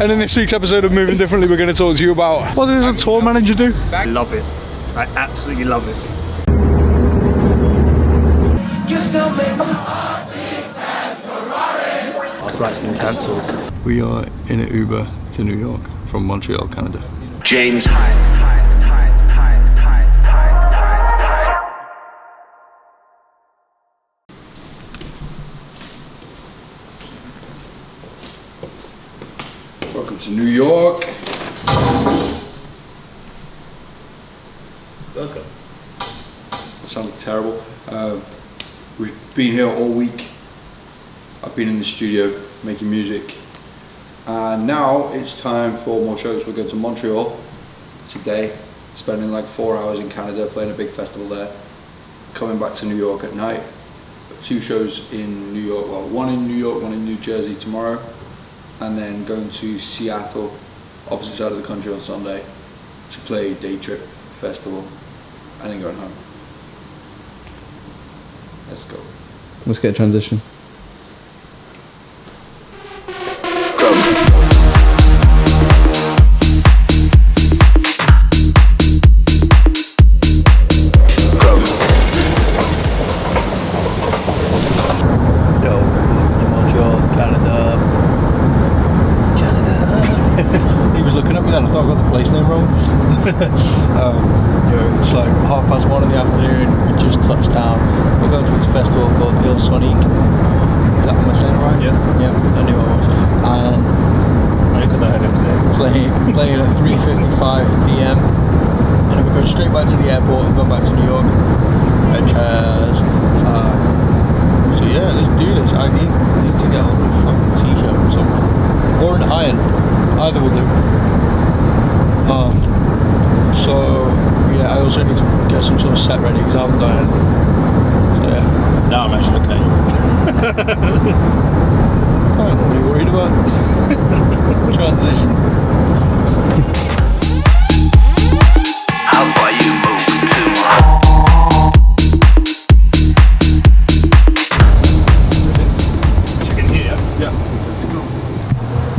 And in this week's episode of Moving Differently, we're going to talk to you about what does a tour manager do? I love it. I absolutely love it. Our flight's been cancelled. We are in an Uber to New York from Montreal, Canada. James. Welcome to New York. Welcome. That sounded terrible. We've been here all week. I've been in the studio making music. And now it's time for more shows. We're going to Montreal today, spending like 4 hours in Canada, playing a big festival there. Coming back to New York at night. 2 shows in New York, well, one in New York, one in New Jersey tomorrow. And then going to Seattle, opposite side of the country on Sunday, to play Day Trip Festival, and then going home. Let's go. Let's get a transition. It's like 1:30 in the afternoon. We just touched down. We're going to this festival called Il Sonic. Is that am I saying it right? Yeah. Yeah, I knew I was. And only because I heard him say playing at 3:55 p.m. and then we're going straight back to the airport and going back to New York. So yeah, let's do this. I need to get hold of a fucking t-shirt from somewhere or an iron. Either will do. So yeah, I also need to get some sort of set ready because I haven't done anything. So yeah. Now I'm actually looking at you. Fine, what are you worried about? Transition. How far you moving to? Chicken here, Yeah.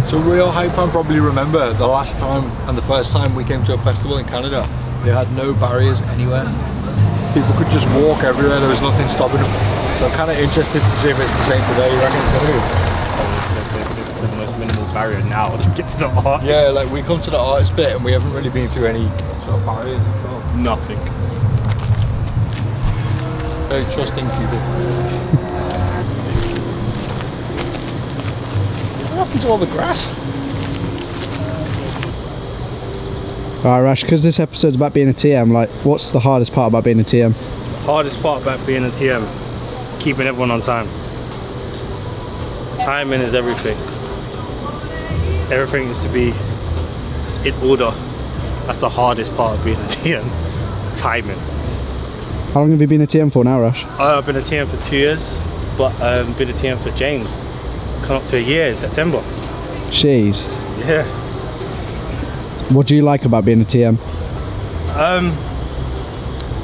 So real hype fan probably remember the last time and the first time we came to a festival in Canada. They had no barriers anywhere. People could just walk everywhere. There was nothing stopping them. So I'm kind of interested to see if it's the same today. You reckon it's going to be? There's the most minimal barrier now to get to the art. Yeah, like we come to the artist bit and we haven't really been through any sort of barriers at all. Nothing. Very trusting people. What happened to all the grass? Alright Rash, because this episode's about being a TM, like what's the hardest part about being a TM? Hardest part about being a TM, keeping everyone on time. Timing is everything. Everything needs to be in order. That's the hardest part of being a TM. Timing. How long have you been a TM for now, Rash? I've been a TM for 2 years, but I've been a TM for James. Come up to a year in September. Jeez. Yeah. What do you like about being a TM?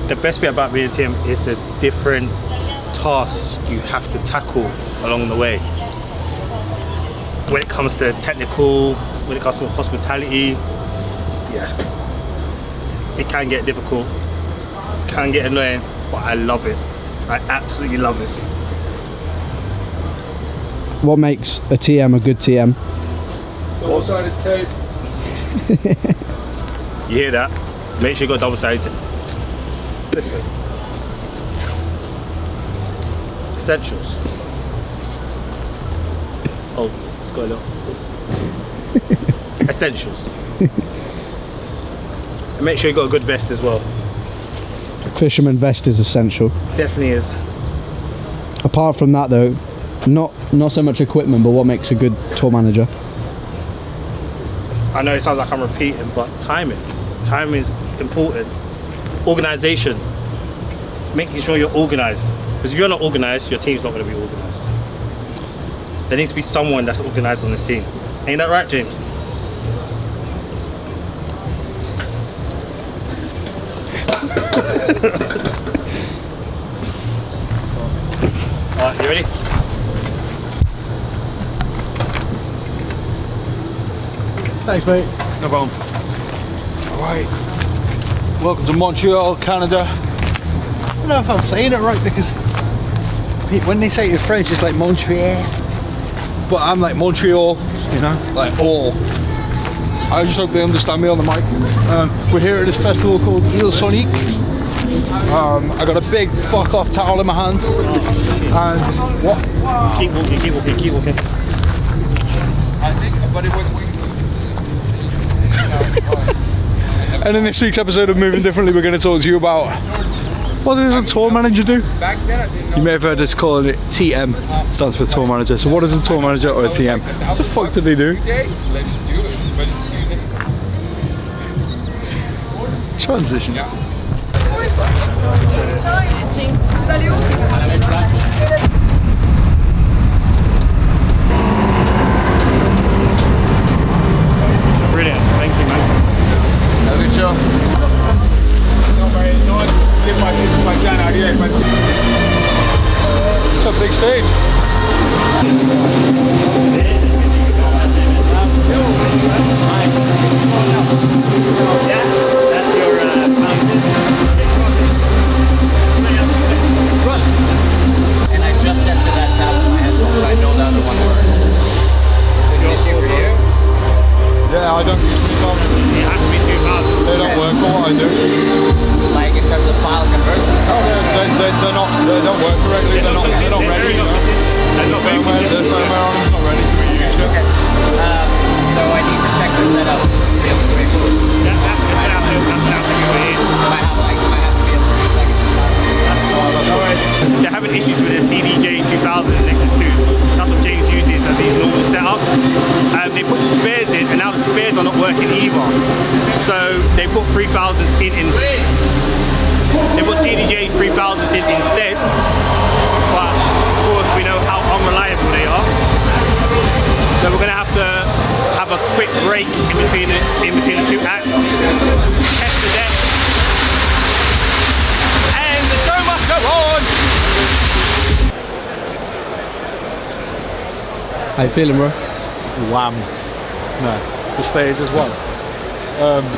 The best bit about being a TM is the different tasks you have to tackle along the way. When it comes to technical, when it comes to hospitality, yeah, it can get difficult, can get annoying, but I love it. I absolutely love it. What makes a TM a good TM? Double-sided tape. You hear that? Make sure you got double-sided tape. Listen. Essentials. Oh, it's got a lot. Essentials. And make sure you got a good vest as well. Fisherman vest is essential. Definitely is. Apart from that though, not so much equipment, but what makes a good tour manager? I know it sounds like I'm repeating, but timing. Timing is important. Organisation. Making sure you're organised. Because if you're not organised, your team's not going to be organised. There needs to be someone that's organised on this team. Ain't that right, James? Alright, you ready? Thanks, mate. No problem. Alright. Welcome to Montreal, Canada. I don't know if I'm saying it right because when they say it in French, it's like Montreal. But I'm like Montreal, You know? like all. I just hope they understand me on the mic. We're here at this festival called Il Sonique. I got a big fuck off towel in my hand. And what? Keep walking, keep walking, keep walking. And in this week's episode of Moving Differently, we're going to talk to you about what does a tour manager do? You may have heard us calling it TM, stands for tour manager. So what is a tour manager or a TM? What the fuck do they do? Transition. Brilliant, thank you, man. Have a good show. It's a big stage. Yeah, that's your bounces. And I just tested that sound with my headphones. I know the other one works. Is it an issue for you? Yeah, I don't usually tell them. It has to be 2,000. They don't work for what I do. Like in terms of file conversion? Oh, they don't work correctly. They're not ready. They're not very consistent. They're not very The consistent. firmware on it's not ready to be used. Okay. So I need to check the setup real quick. That's gonna have to be what it is. I might have to be a 30 seconds to start. They're having issues with the CDJ 2000 Nexus 2s. That's what James uses as his normal setup. They put the spares in, and now the spares are not working either. So they put 3000s in instead. They put CDJ 3000s in instead. But of course, we know how unreliable they are. So we're gonna have to have a quick break in between the two acts. Test the deck. And the show must go on! How you feeling, bro? Wham. No, the stage as well.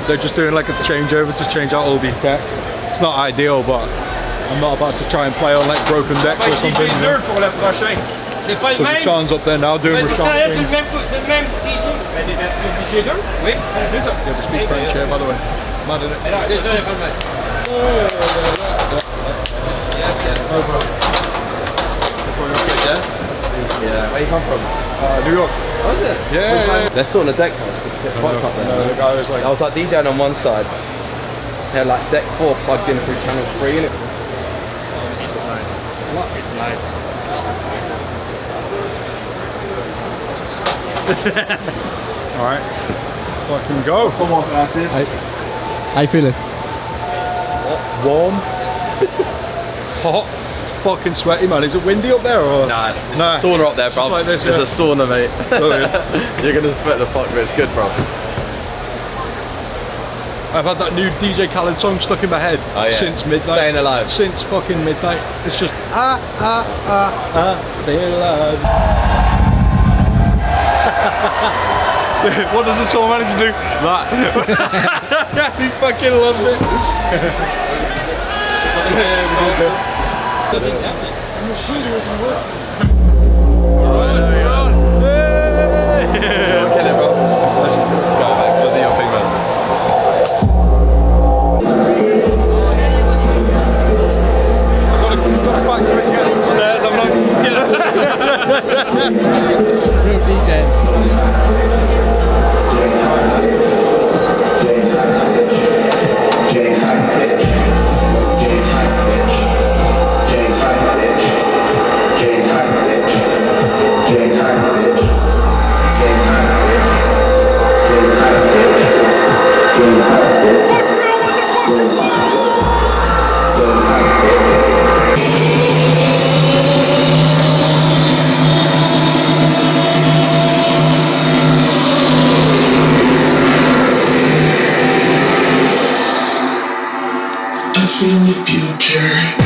They're just doing like a changeover to change out all these decks. It's not ideal, but I'm not about to try and play on like broken decks or something. You know? C'est pas le So même. Rashawn's up there now doing C'est Rashawn le thing. même, c'est le même DJ. Mais des versions DJ 2? Oui, c'est ça. Yeah, they speak French here, by the way. Mad at it. C'est ça, pas le même. Yes, yes. No problem. Yeah, where you come from? New York. Was it? Yeah. They're sorting the decks out. It's get fucked up there. No, the guy was like, I was like DJing on one side. They had like deck 4 plugged in through channel 3 and it It's live. What? It's live. alright. Fucking go. How you feeling? Warm. Hot. It's fucking sweaty, man. Is it windy up there or? Nah, it's Nah, a sauna up there, it's bro. just like this, It's yeah. a sauna, mate. Oh, yeah. You're gonna sweat the fuck, but it's good, bro. I've had that new DJ Khaled song stuck in my head Oh, yeah. since midnight. Staying Alive. Since fucking midnight. It's just staying alive. What does the tour manager do? That. He fucking loves it. Get it, bro. Let's go, mate. Go do your thing, man. I've got to factor in getting upstairs. I'm not. Real DJ. in the future.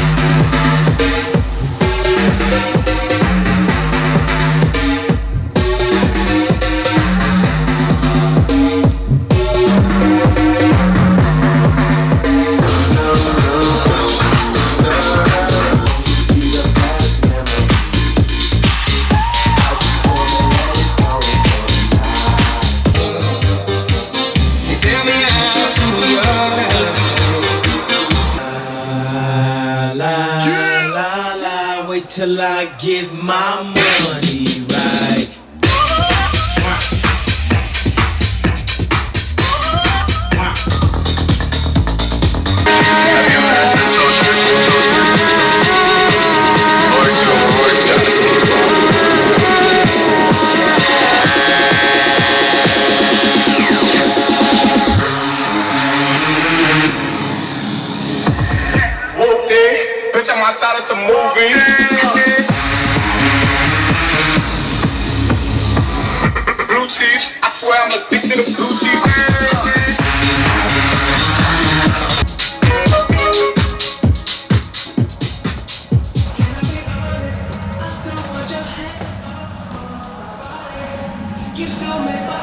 till I get my money right. Bitch, I'm outside of some movie. Blue cheese, I swear I'm addicted to blue cheese. You still make my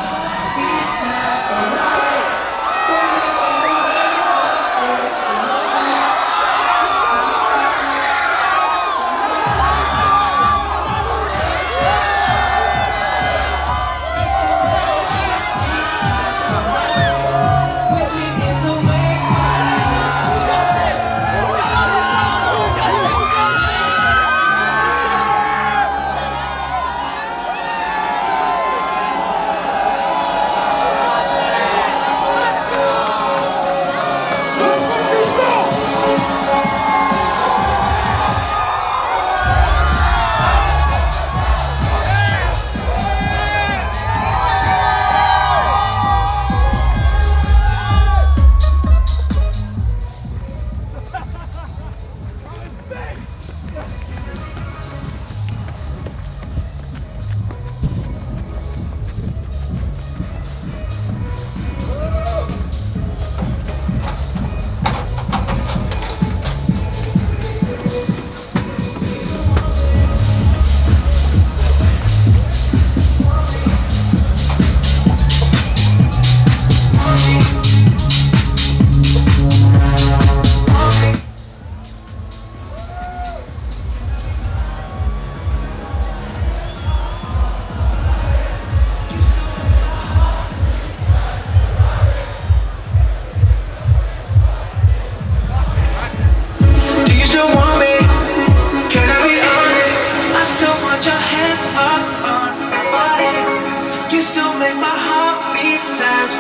heart beat fast.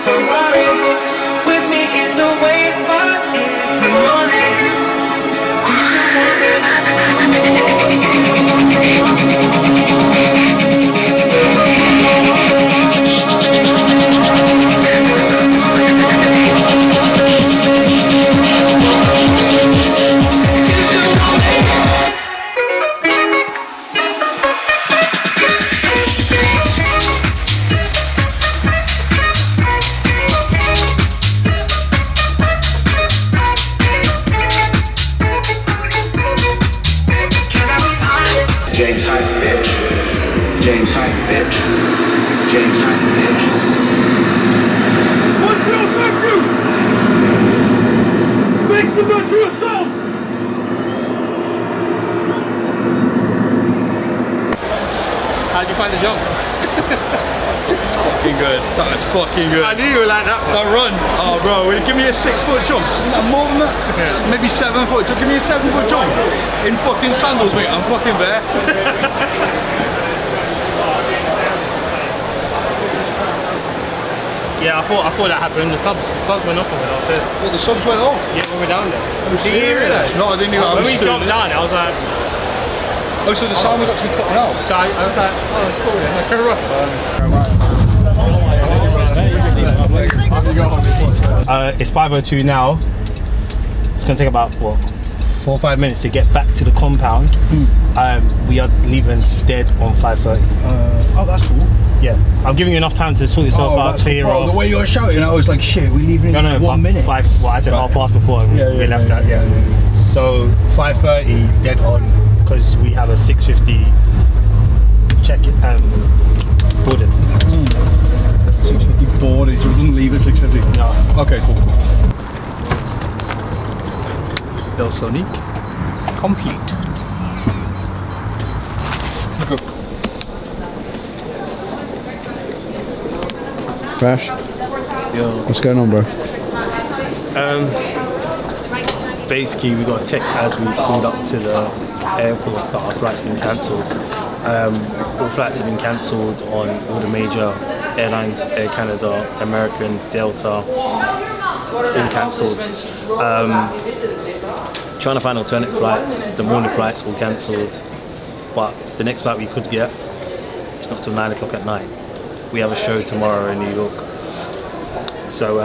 James Hype, bitch. James Hype, bitch. James Hype, bitch. Montreal, thank you! Make some noise for yourselves! How'd you find the jump? It's fucking good. That's fucking good. I knew you were like that. That run. Oh, bro, will you give me a 6-foot jump? More than that? Maybe 7 foot. Give me a 7-foot jump in fucking sandals, mate. I'm fucking there. Yeah, I thought that happened. The subs went off when I was there. Well, the subs went off. Yeah, when we were down there. Did you hear that? No, I didn't hear that. When we jumped down, I was like, oh, so the sound was actually cutting out. so I was like, oh, it's cool then. It's 5:02 now. It's gonna take about what 4 or 5 minutes to get back to the compound. We are leaving dead on 5:30. Oh, that's cool. Yeah, I'm giving you enough time to sort yourself out, clear Bro, off. the way you were shouting, I was like, shit, we're leaving in No, 1 minute. 5. Well, I said half past before we left that. Yeah. So 5:30 dead on because we have a 6:50 check it boarding. 6:50 boarding, so it doesn't leave at 6:50. No. Okay, cool. Little Sonic. Complete. Crash. Yo. What's going on, bro? basically we got a text as we pulled up to the airport that our flight's been cancelled. All flights have been cancelled on all the major airlines, Air Canada, American, Delta, all cancelled. Trying to find alternate flights, the morning flights all cancelled, but the next flight we could get, it's not till 9 o'clock at night. We have a show tomorrow in New York. So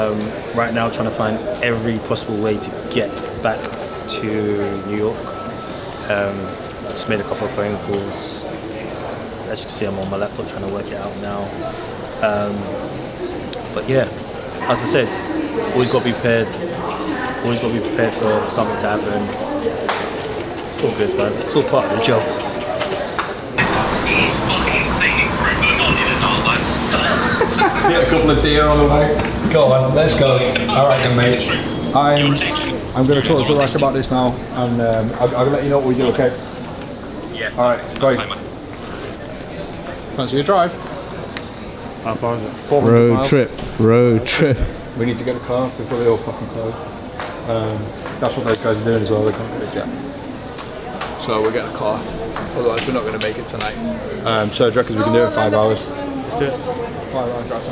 right now trying to find every possible way to get back to New York. Just made a couple of phone calls. As you can see, I'm on my laptop trying to work it out now. But yeah, as I said, always got to be prepared. Always got to be prepared for something to happen. It's all good, man. It's all part of the job. He's fucking singing through the night in a dark light. Get a couple of deer on the way. Go on, let's go. All right then, mate. I'm going to talk to Rash about this now, and I'll let you know what we do, okay? Yeah. All right, great. Fancy a drive? How far is it? 400 miles. Road trip. We need to get a car before they all fucking close. That's what those guys are doing as well. They can't get a jet. So we're getting a car. Otherwise, we're not going to make it tonight. So I reckon we can do it in 5 hours. Let's do it. 5 hour drive.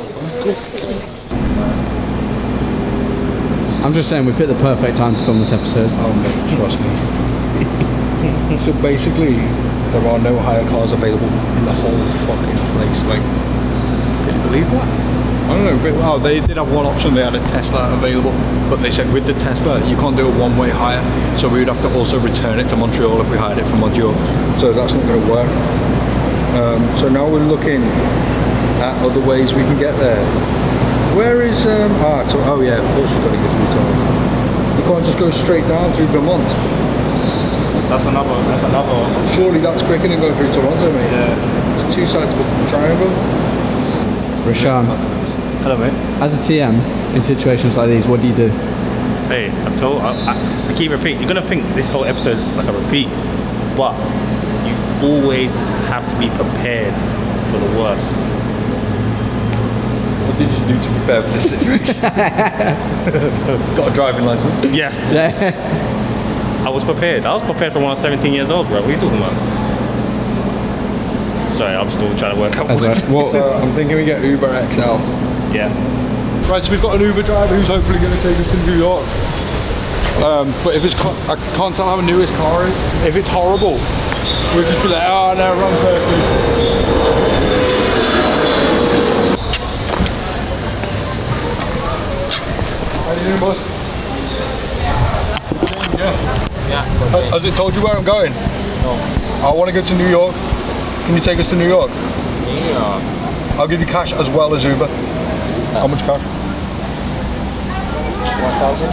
Cool. I'm just saying we picked the perfect time to film this episode. Oh mate, trust me. So basically, there are no hire cars available in the whole fucking place. Like, can you believe that? I don't know, but well, they did have one option. They had a Tesla available, but they said with the Tesla you can't do a one-way hire, so we would have to also return it to Montreal if we hired it from Montreal. So that's not going to work. So now we're looking at other ways we can get there. Where is oh yeah, of course you've got to get through Toronto. You can't just go straight down through Vermont. That's another. Surely that's quicker than going through Toronto, mate. Yeah. It's two sides of a triangle. Rashaan, Hello, mate. as a TM in situations like these, what do you do? Hey, I keep repeating. You're gonna think this whole episode is like a repeat, but you always have to be prepared for the worst. What did you do to prepare for this situation? Got a driving license? Yeah. I was prepared. I was prepared from when I was 17 years old, bro. What are you talking about? Sorry, I'm still trying to work out what. So I'm thinking we get Uber XL. Yeah. Right, so we've got an Uber driver who's hopefully going to take us to New York. But if it's, I can't tell how new his car is. If it's horrible, we'll just be like, oh no, wrong person. How you doing, boss? Yeah. Has it told you where I'm going? No. I want to go to New York. Can you take us to New York? Yeah. I'll give you cash as well as Uber. How much cash? 1,000.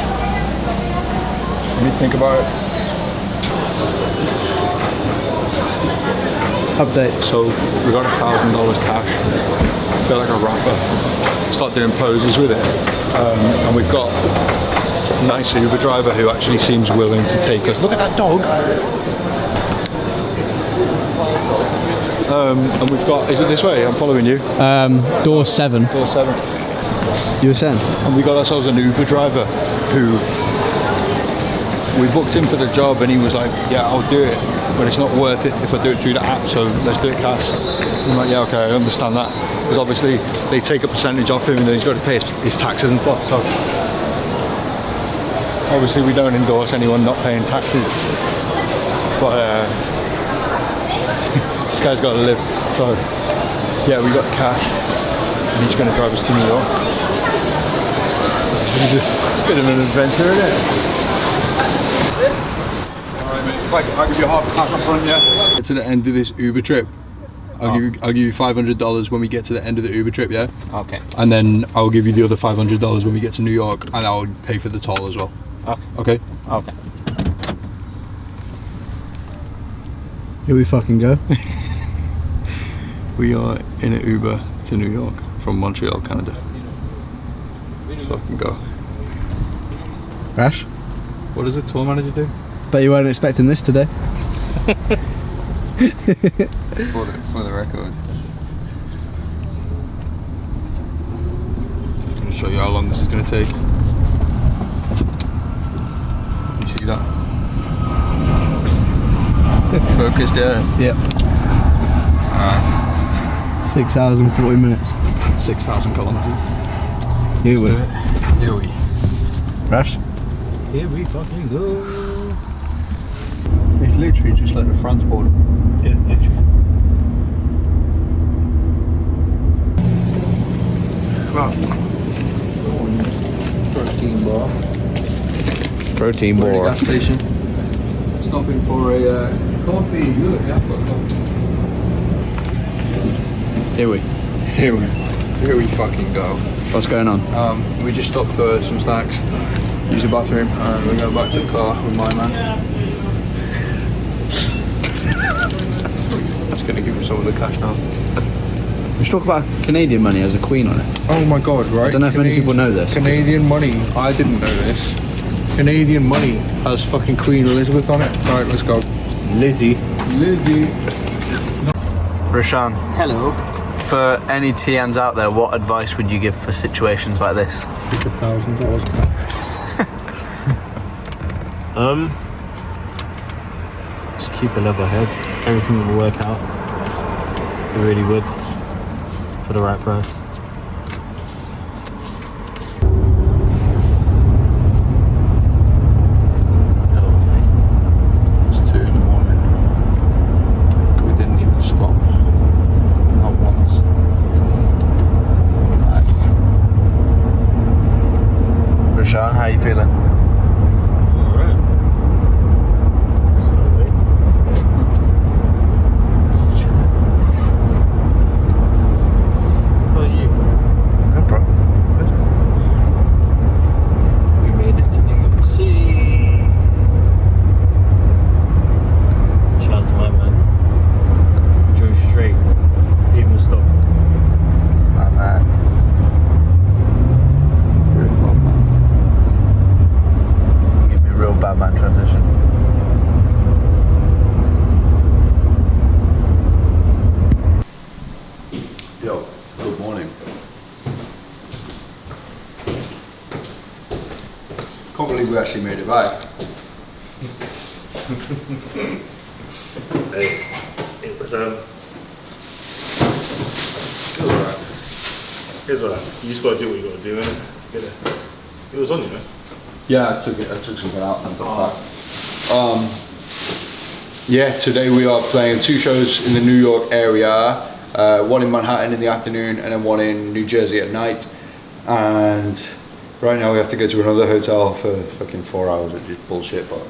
Let me think about it. Update. So we got $1,000 cash. I feel like a rapper. Start doing poses with it. And we've got a nice Uber driver who actually seems willing to take us. Look at that dog. And we've got, is it this way? I'm following you. Door 7. Door 7. You were saying? And we got ourselves an Uber driver who we booked him for the job, and he was like, yeah, I'll do it, but it's not worth it if I do it through the app, so let's do it cash. I'm like, yeah, okay, I understand that, because obviously they take a percentage off him and then he's got to pay his taxes and stuff, so obviously we don't endorse anyone not paying taxes, but this guy's got to live. So yeah, we got cash and he's going to drive us to New York. This is a bit of an adventure, isn't it? Alright mate, if I'll give you half cash up front, yeah? Get to the end of this Uber trip, I'll give you $500 when we get to the end of the Uber trip, yeah? Okay. And then I'll give you the other $500 when we get to New York, and I'll pay for the toll as well. Okay. Okay? Okay. Here we fucking go. We are in an Uber to New York from Montreal, Canada. Let's fucking go. Rash? What does the tour manager do? Bet you weren't expecting this today. For the record. I'm going to show you how long this is going to take. He's see that? Focused, yeah. Yep. Alright. 6 hours and 40 minutes. 6,000 kilometers. Here we Here we. Rash? Here we fucking go. It's literally just like the France border. Yeah, literally. Right. Protein bar. Protein We're at the bar. gas station. Stopping for a coffee. Look, yeah, I've got coffee. Here we. Here we fucking go. What's going on? We just stopped for some snacks, use the bathroom, and we're going back to the car with my man. Just gonna give him some of the cash now. We should talk about Canadian money as a queen on it. Oh my god, right? I don't know if many people know this. Canadian money, I didn't know this. Canadian money has fucking Queen Elizabeth on it. Right, let's go. Lizzie. Roshan, Hello. for any TMs out there, what advice would you give for situations like this? It's $1,000 cash. Just keep a level head. Everything will work out. It really would. For the right price. It's 2 in the morning. We didn't even stop. Not once. Roshan, how you feeling? Alright. Still awake. Just chilling. How are you? Good, bro. We made it to New York City. Shout out to my man. Drove straight. Didn't even stop. My man. Real love, man. Give me a real bad man transition. Yo, good morning. Can't believe we actually made it back. Hey, it was alright. Here's what you just gotta do what you gotta do, innit? To get it. It was on, you know. Yeah, I took something out and got back. Yeah, today we are playing 2 shows in the New York area. One in Manhattan in the afternoon and then one in New Jersey at night. And right now we have to go to another hotel for fucking 4 hours, which is bullshit, but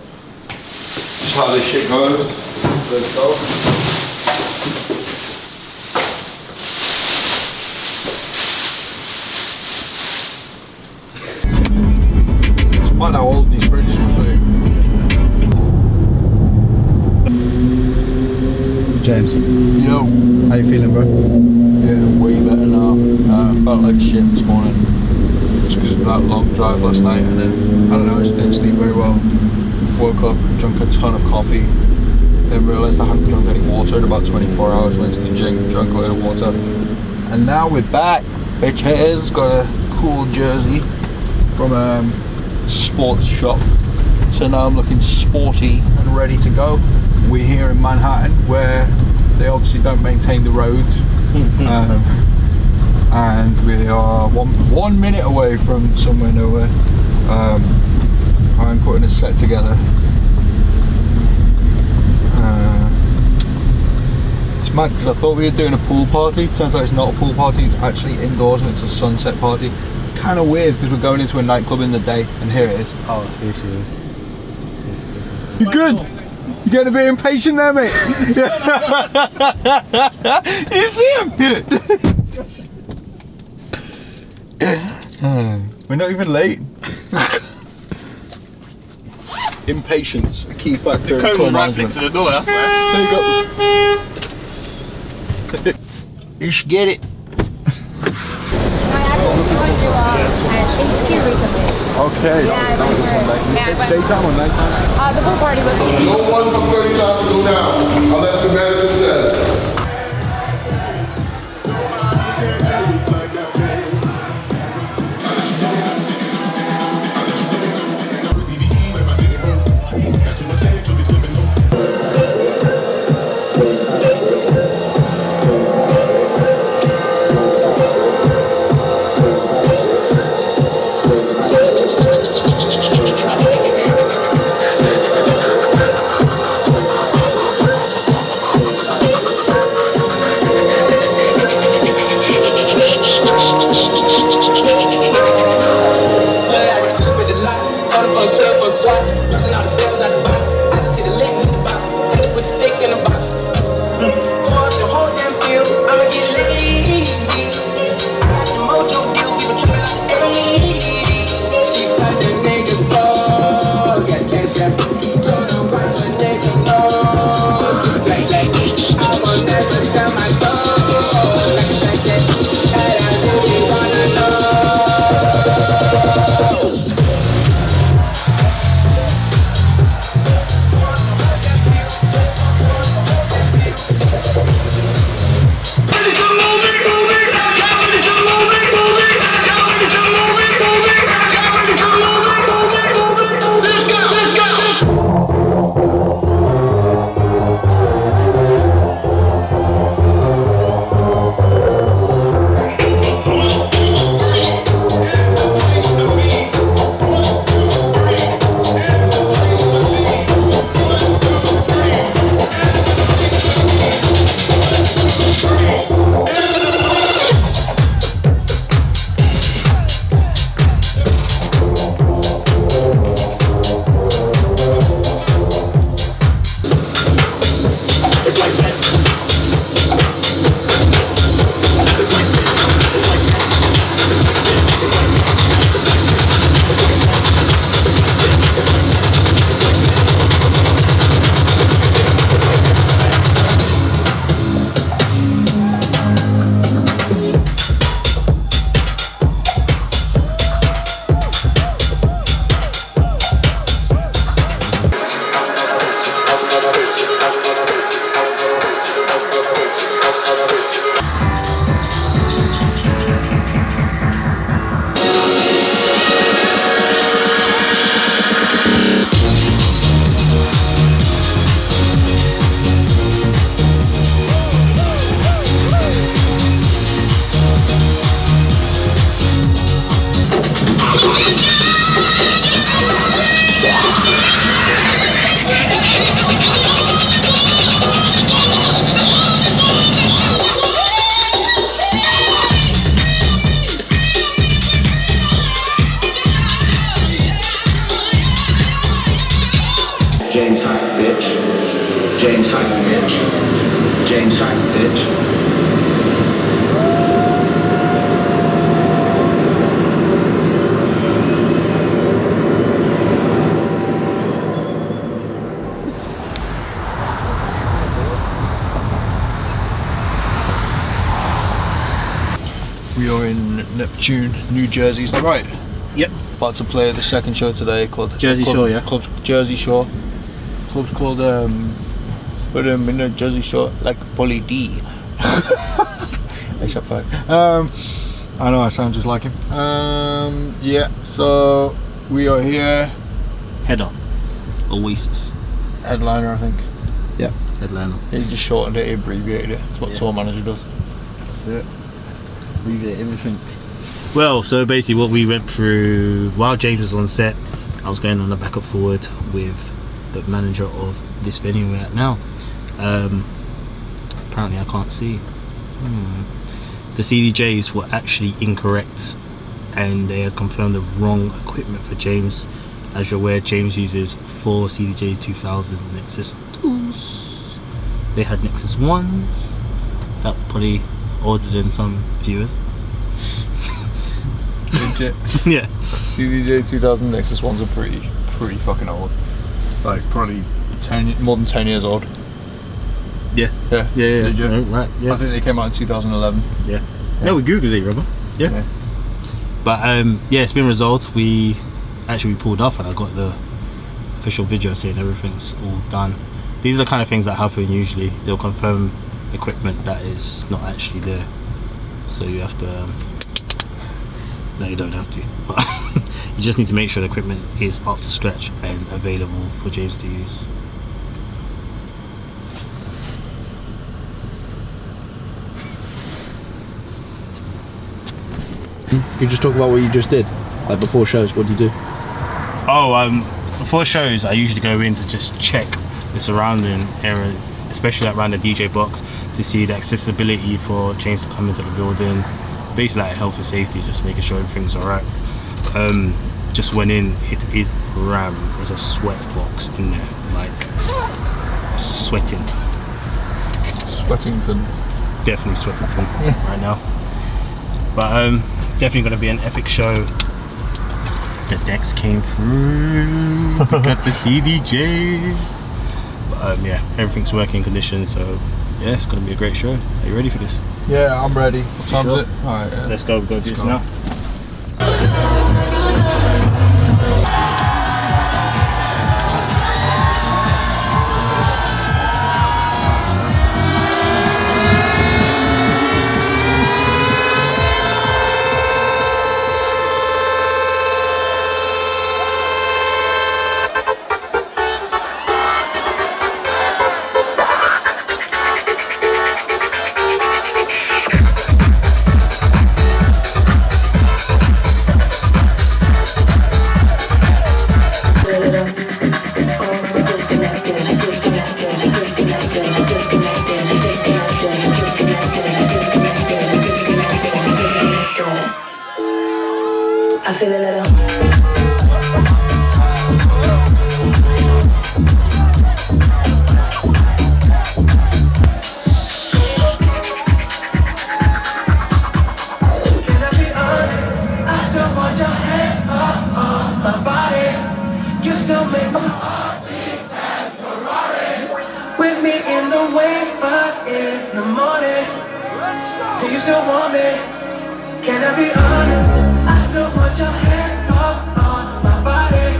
just how this shit goes. Let's go. It's mad how old these bridges must be. James, Yo. how you feeling, bro? Yeah, way better now. Felt like shit this morning. Just because of that long drive last night, and then, I don't know, I just didn't sleep very well. Woke up, drank a ton of coffee, then realised I hadn't drunk any water in about 24 hours, went to the gym, drank a load of water. And now we're back, bitches. Got a cool jersey from a sports shop. So now I'm looking sporty and ready to go. We're here in Manhattan, where they obviously don't maintain the roads. And we are one minute away from somewhere nowhere. I'm putting a set together. It's mad because I thought we were doing a pool party. Turns out it's not a pool party, it's actually indoors and it's a sunset party. Kind of weird because we're going into a nightclub in the day, and here it is. Oh, here she is. You good? You getting a bit impatient there, mate? You see him? We're not even late. Impatience, a key factor in tour management. the door, that's why. There you go. Let's get it. HQ recently. Okay. Yeah, That was a fun day. yeah, Daytime or nighttime? the pool party was. No one from 30 times go down unless the manager says. James Hype, bitch. We are in Neptune, New Jersey, is that right? Yep. About to play the second show today called Jersey Shore, yeah. Club's Jersey Shore. Club's called put him in the Jersey Shore like Bully D. Except for I know I sound just like him. Yeah, so we are here. Header. Oasis. Headliner, I think. Yeah. Headliner. He just shortened it, he abbreviated it. That's what tour manager does. That's it. Abbreviate everything. Well, so basically what we went through while James was on set, I was going on the back and forward with the manager of this venue we're at now. Apparently I can't see. The CDJs were actually incorrect and they had confirmed the wrong equipment for James. As you're aware, James uses 4 CDJs 2000s Nexus 2s. They had Nexus 1s. That probably older than some viewers. Legit. Yeah. CDJ 2000 Nexus ones are pretty fucking old. Like probably more than 10 years old. Yeah. Yeah. Legit. No, right. Yeah. I think they came out in 2011. Yeah. No, we googled it, remember? Yeah. But yeah, it's been resolved. We pulled up and I got the official video saying everything's all done. These are the kind of things that happen usually. They'll confirm equipment that is not actually there, so you have to no, you don't have to, but you just need to make sure the equipment is up to scratch and available for James to use. You just talk about what you just did, like before shows. What do you do? Before shows I usually go in to just check the surrounding area, especially like around the DJ box, to see the accessibility for James to come into the building. Basically like health and safety, just making sure everything's alright. Just went in, it is ram. There's a sweat box in there, like sweating. Sweatington. Definitely Sweatington right now. But definitely gonna be an epic show. The decks came through, we got the CDJs. But yeah, everything's working condition, so yeah, it's gonna be a great show. Are you ready for this? Yeah, I'm ready. What time is it? Alright, yeah. Let's go do this now. I feel a little. Can I be honest? I still want your hands on my body. You still make my heart beat fast Ferrari. With me in the wave, but in the morning. Do you still want me? Can I be honest? I still want your hands on my body.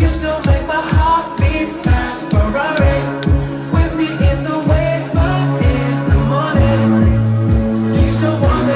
You still make my heart beat fast Ferrari. With me in the wave, but in the morning. Do you still want me?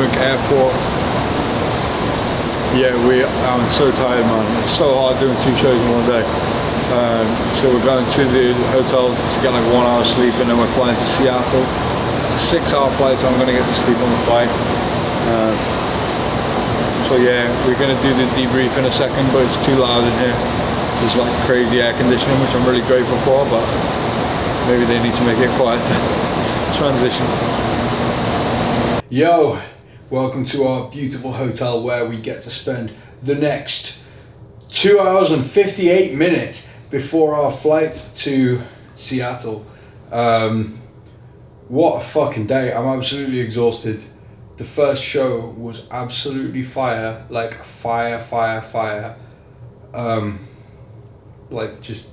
Gatwick Airport. Yeah, I'm so tired, man. It's so hard doing 2 shows in one day. So we're going to the hotel to get like 1 hour sleep, and then we're flying to Seattle. It's a 6-hour flight, so I'm going to get to sleep on the flight. So yeah, we're going to do the debrief in a second, but it's too loud in here. There's like crazy air conditioning, which I'm really grateful for, but maybe they need to make it quieter. Transition. Yo, welcome to our beautiful hotel where we get to spend the next 2 hours and 58 minutes before our flight to Seattle. What a fucking day. I'm absolutely exhausted. The first show was absolutely fire, like fire. Like just,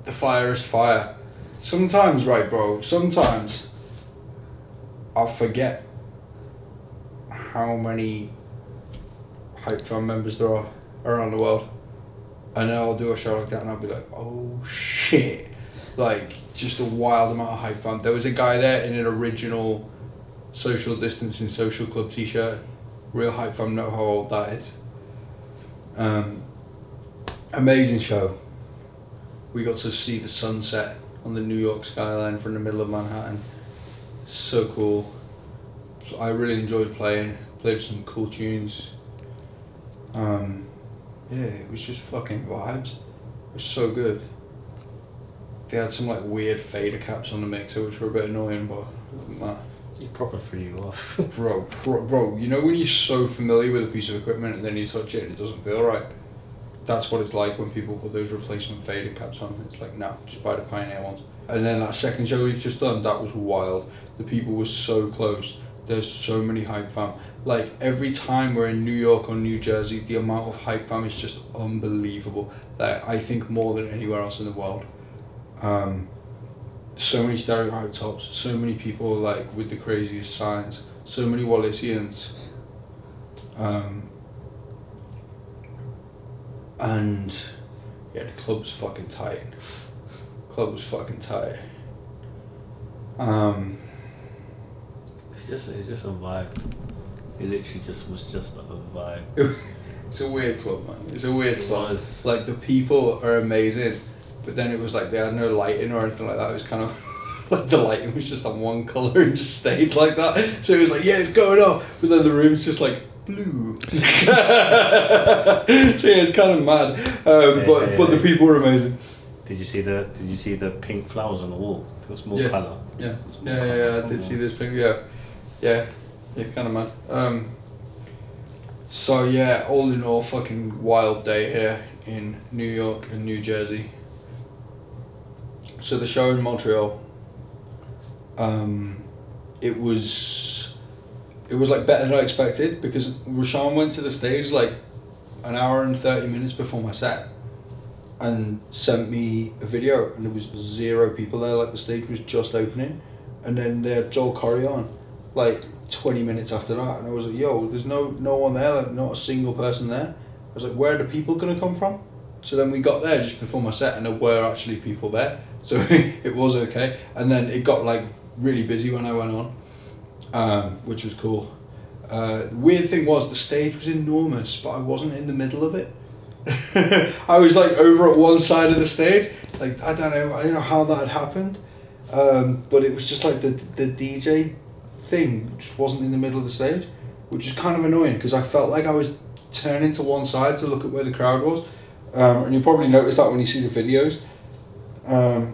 the fire is fire. Sometimes, right bro, sometimes I'll forget how many Hype Fan members there are around the world. And then I'll do a show like that and I'll be like, oh shit. Like, just a wild amount of Hype Fan. There was a guy there in an original social distancing social club t-shirt. Real Hype Fan know how old that is. Amazing show. We got to see the sunset on the New York skyline from the middle of Manhattan. So cool. So I really enjoyed played some cool tunes. Yeah, it was just fucking vibes. It was so good. They had some like weird fader caps on the mixer, which were a bit annoying, but other than that, You proper threw you off. bro, you know when you're so familiar with a piece of equipment and then you touch it and it doesn't feel right? That's what it's like when people put those replacement fader caps on. It's like, no, just buy the Pioneer ones. And then that second show we've just done, that was wild. The people were so close. There's so many Hype Fam. Like, every time we're in New York or New Jersey, the amount of Hype Fam is just unbelievable. Like, I think more than anywhere else in the world. So many stereotype tops, so many people like with the craziest signs, so many Wallisians. And yeah, the club was fucking tight. It's just a vibe. It literally was just a vibe. It's a weird club, man. It's a weird club. Was. Like, the people are amazing, but then it was like they had no lighting or anything like that. It was kind of like the lighting was just on one colour and just stayed like that. So it was like, yeah, it's going off, but then the room's just like blue. So yeah, it's kind of mad. But the people were amazing. Did you see the pink flowers on the wall? There was more colour. Yeah, I did see this pink. Yeah, kind of mad. So yeah, all in all, fucking wild day here in New York and New Jersey. So the show in Montreal, it was like better than I expected, because Rashawn went to the stage like an hour and 30 minutes before my set and sent me a video, and there was 0 people there. Like, the stage was just opening, and then they had Joel Corey on like 20 minutes after that, and I was like, yo, there's no one there, like not a single person there. I was like, where are the people gonna come from? So then we got there just before my set and there were actually people there, so it was okay. And then it got like really busy when I went on, which was cool. The weird thing was the stage was enormous, but I wasn't in the middle of it. I was like over at one side of the stage. Like, I don't know how that had happened, but it was just like the DJ thing just wasn't in the middle of the stage, which is kind of annoying because I felt like I was turning to one side to look at where the crowd was, and you probably notice that when you see the videos. I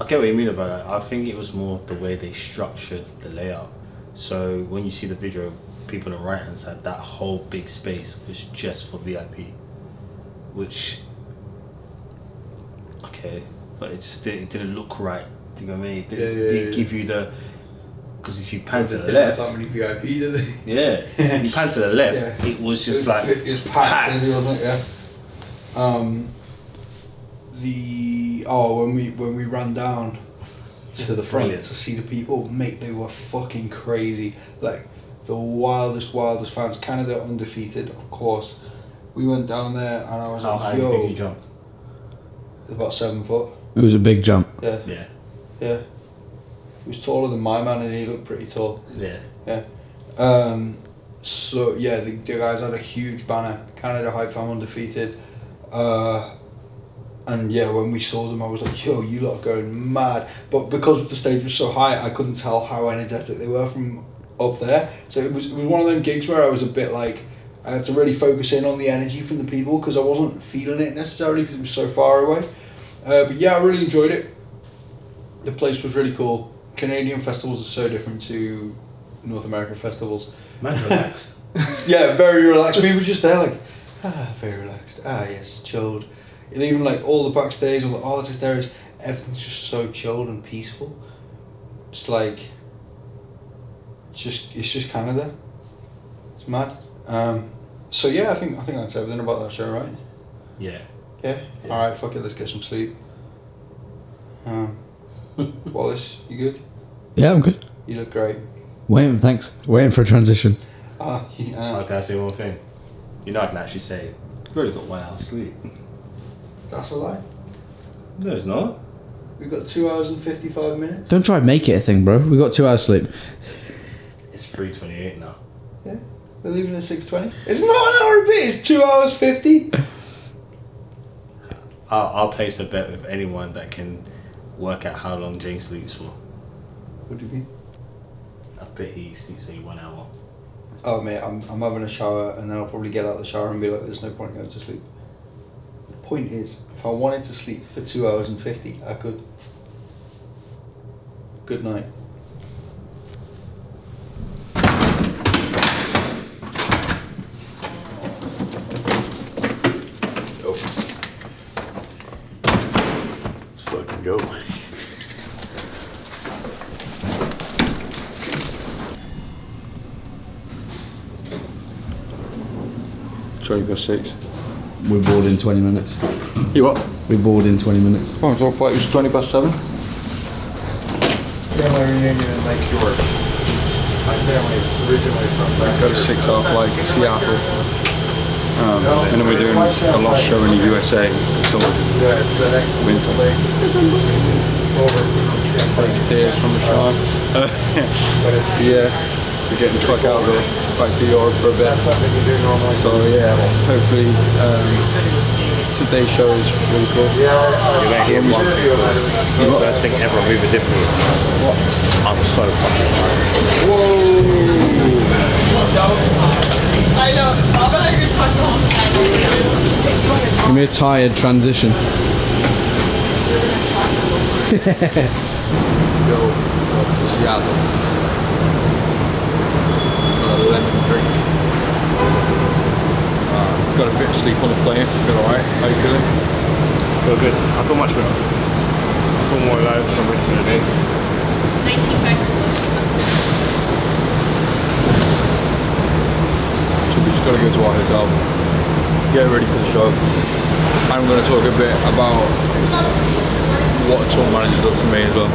get what you mean about it. I think it was more the way they structured the layout. So when you see the video, people on the right hand side, that whole big space was just for VIP, which, okay, but it just didn't look right. Do you know what I mean? It didn't give you the, because if you pan to the left, that many VIP, did they? Yeah, you pan to the left, it was just it was packed. Wasn't it? Yeah. When we ran down to the front to see the people, mate, they were fucking crazy. Like, the wildest fans. Canada undefeated, of course. We went down there and I was like, how do you think you jumped? About 7 foot. It was a big jump. Yeah. Yeah. He was taller than my man, and he looked pretty tall. Yeah. Yeah. So yeah, the guys had a huge banner. Canada Hype Fam undefeated. And yeah, when we saw them, I was like, yo, you lot are going mad. But because the stage was so high, I couldn't tell how energetic they were from up there. So it was one of them gigs where I was a bit like, I had to really focus in on the energy from the people because I wasn't feeling it necessarily because it was so far away. But yeah, I really enjoyed it. The place was really cool. Canadian festivals are so different to North American festivals. Man, relaxed. Yeah, very relaxed. We were just there like, very relaxed. Yes, chilled. And even like all the backstage, all the artists there, everything's just so chilled and peaceful. It's like, it's just Canada. It's mad. So yeah, I think that's everything about that show, right? Yeah. Yeah. All right, fuck it. Let's get some sleep. Wallace, you good? Yeah, I'm good. You look great. Thanks. Waiting for a transition. Can I say one thing? You know, I can actually say, you've already got 1 hour's sleep. That's a lie. No, it's not. We've got 2 hours and 55 minutes. Don't try and make it a thing, bro. We got 2 hours sleep. It's 3:28 now. Yeah. We're leaving at 6:20. It's not an hour a bit. It's 2 hours 50. I'll place a bet with anyone that can work out how long James sleeps for. What do you mean? I bet he sleeps only 1 hour. Oh mate, I'm having a shower and then I'll probably get out of the shower and be like, there's no point going to sleep. The point is, if I wanted to sleep for 2 hours and 50, I could. Good night. Oh. Let's fucking go. Past 6. We're bored in 20 minutes. You what? We're bored in 20 minutes. Oh, I thought it was 20 past 7. Family reunion in Lake York. My family's originally from back Got a 6-hour flight to Seattle. And then we're doing a lost show in the USA. So winter. Tears from the shark. Yeah, we're getting the fuck out of here. Back to Europe for a bit. So yeah, hopefully today's show is really cool. You're going to hear one thing first. The first thing ever, move it differently. What? I'm so fucking tired. Whoa! I know. I'm you're talking the whole time. Give me a tired transition. Yo, welcome to Seattle. Got a lemon drink. Got a bit of sleep on the plane. Feel alright? How you feeling? I feel good. I feel much better. I feel more alive. I'm ready for the day. 19 back to So we just got to go to our hotel, get ready for the show. I'm going to talk a bit about what a tour manager does for me as well.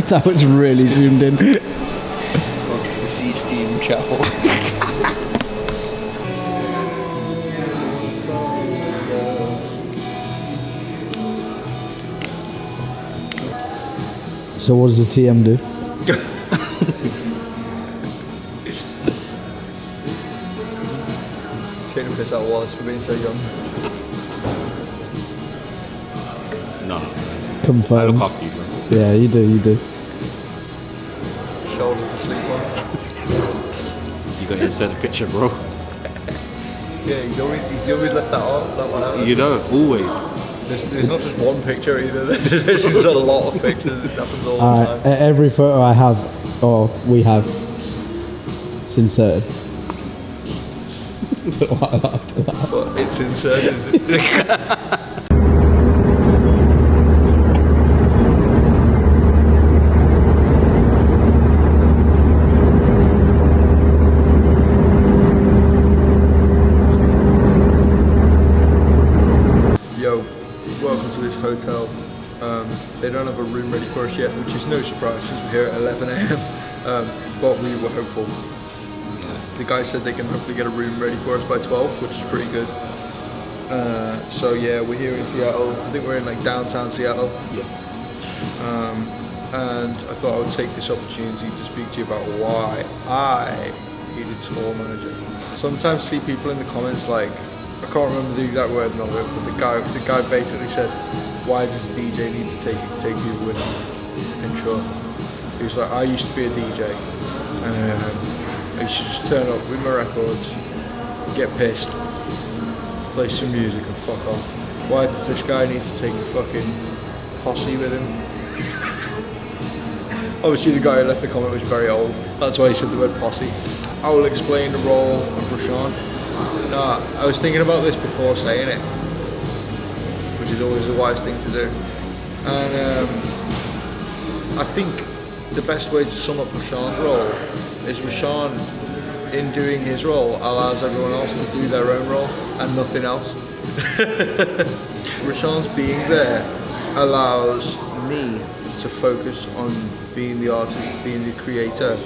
That was really zoomed in. Welcome to the Sea Steam Chapel. So what does the TM do? Taking a piss out of Wallace for being so young. No. Confirmed. I look after you, bro. Yeah, you do. Shoulder to sleep on. You got to insert a picture, bro. Yeah, he's always left that one out. You know, always. There's not just one picture either. There's just a lot of pictures. It happens all the time. Every photo I have, or we have, it's inserted. After that. But it's inserted. Yo, welcome to this hotel. They don't have a room ready for us yet, which is no surprise since we're here at 11 a.m. But we were hopeful. The guy said they can hopefully get a room ready for us by 12, which is pretty good. So yeah, we're here in Seattle. I think we're in like downtown Seattle. Yeah. And I thought I would take this opportunity to speak to you about why I needed a tour manager. Sometimes see people in the comments like, I can't remember the exact wording of it, but the guy basically said, why does a DJ need to take people with him? And sure. He was like, I used to be a DJ. I used to just turn up with my records, get pissed, play some music and fuck off. Why does this guy need to take a fucking posse with him? Obviously the guy who left the comment was very old, that's why he said the word posse. I will explain the role of Rashawn. No, I was thinking about this before saying it, which is always the wise thing to do. And I think the best way to sum up Rashawn's role is Rashawn, in doing his role, allows everyone else to do their own role and nothing else. Rashawn's being there allows me to focus on being the artist, being the creator,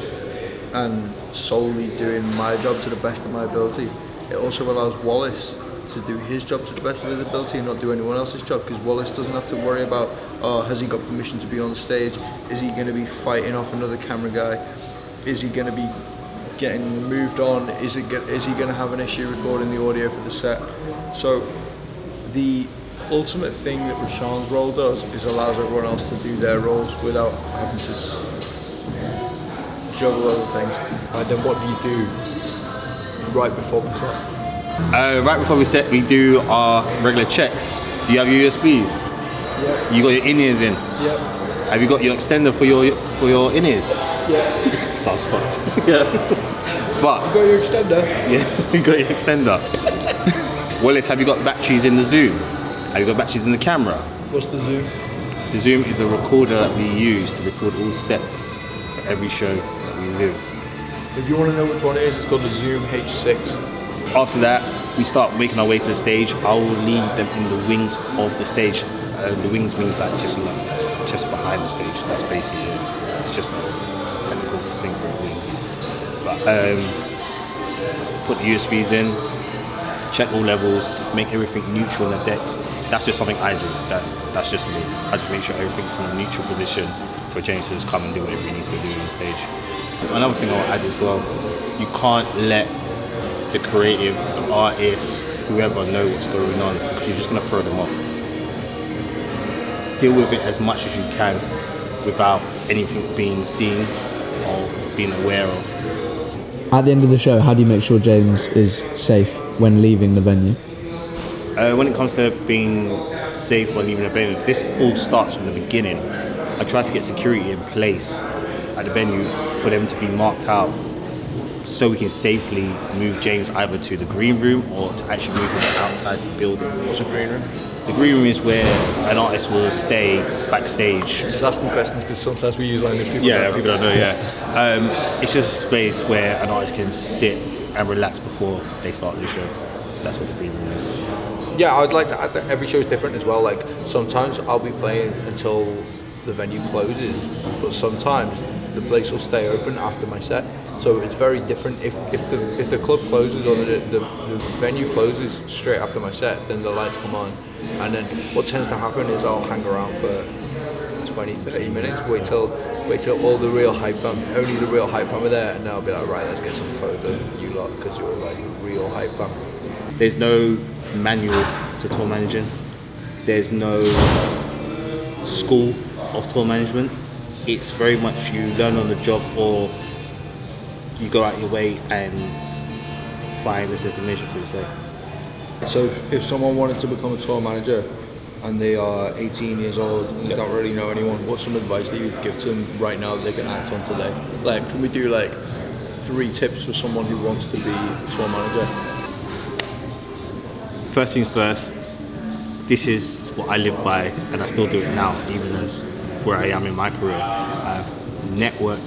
and solely doing my job to the best of my ability. It also allows Wallace to do his job to the best of his ability and not do anyone else's job, because Wallace doesn't have to worry about, oh, has he got permission to be on stage? Is he going to be fighting off another camera guy? Is he going to be getting moved on? Is he going to have an issue recording the audio for the set? So the ultimate thing that Rashawn's role does is allows everyone else to do their roles without having to juggle other things. And then what do you do right before the set? Right before we set, we do our regular checks. Do you have your USBs? Yeah. You got your in-ears in? Yeah. Have you got your extender for your in-ears? Yeah. Sounds fucked. Yeah. But You got your extender? yeah, you got your extender. Wallace, have you got batteries in the Zoom? Have you got batteries in the camera? What's the Zoom? The Zoom is a recorder that we use to record all sets for every show that we do. If you want to know which one it is, it's called the Zoom H6. After that, we start making our way to the stage. I will lead them in the wings of the stage. The wings means like just behind the stage. That's basically it. It's just a technical thing for wings. But put the USBs in, check all levels, make everything neutral in the decks. That's just something I do. That's just me. I just make sure everything's in a neutral position for James to just come and do whatever he needs to do on stage. Another thing I'll add as well, you can't let the creative, the artist, whoever know what's going on, because you're just going to throw them off. Deal with it as much as you can without anything being seen or being aware of. At the end of the show, how do you make sure James is safe when leaving the venue? When it comes to being safe when leaving the venue, this all starts from the beginning. I try to get security in place at the venue for them to be marked out, so we can safely move James either to the green room or to actually move him outside the building. What's a green room? The green room is where an artist will stay backstage. Just asking questions because sometimes we use language people People don't know, it's just a space where an artist can sit and relax before they start the show. That's what the green room is. Yeah, I'd like to add that every show is different as well. Like sometimes I'll be playing until the venue closes, but sometimes the place will stay open after my set. So it's very different. If the club closes or the venue closes straight after my set, then the lights come on. And then what tends to happen is I'll hang around for 20-30 minutes, wait till all the real hype fam, only the real hype fam are there, and then I'll be like, right, let's get some photos of you lot because you're like real hype fam. There's no manual to tour managing. There's no school of tour management. It's very much you learn on the job, or you go out your way and find this information for yourself. So if someone wanted to become a tour manager and they are 18 years old and they don't really know anyone, what's some advice that you'd give to them right now that they can act on today? Like, can we do like 3 tips for someone who wants to be a tour manager? First things first, this is what I live by, and I still do it now, even as where I am in my career. Network.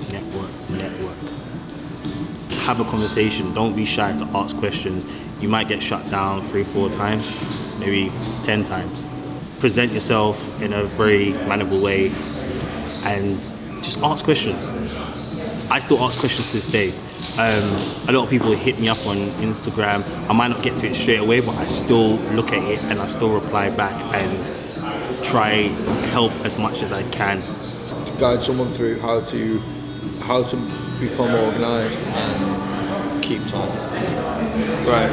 Have a conversation. Don't be shy to ask questions. You might get shut down 3-4 times, maybe 10 times. Present yourself in a very mannerable way. and just ask questions. I still ask questions to this day. A lot of people hit me up on Instagram. I might not get to it straight away, but I still look at it and I still reply back and try help as much as I can. To guide someone through how to become organised and keep time. Right.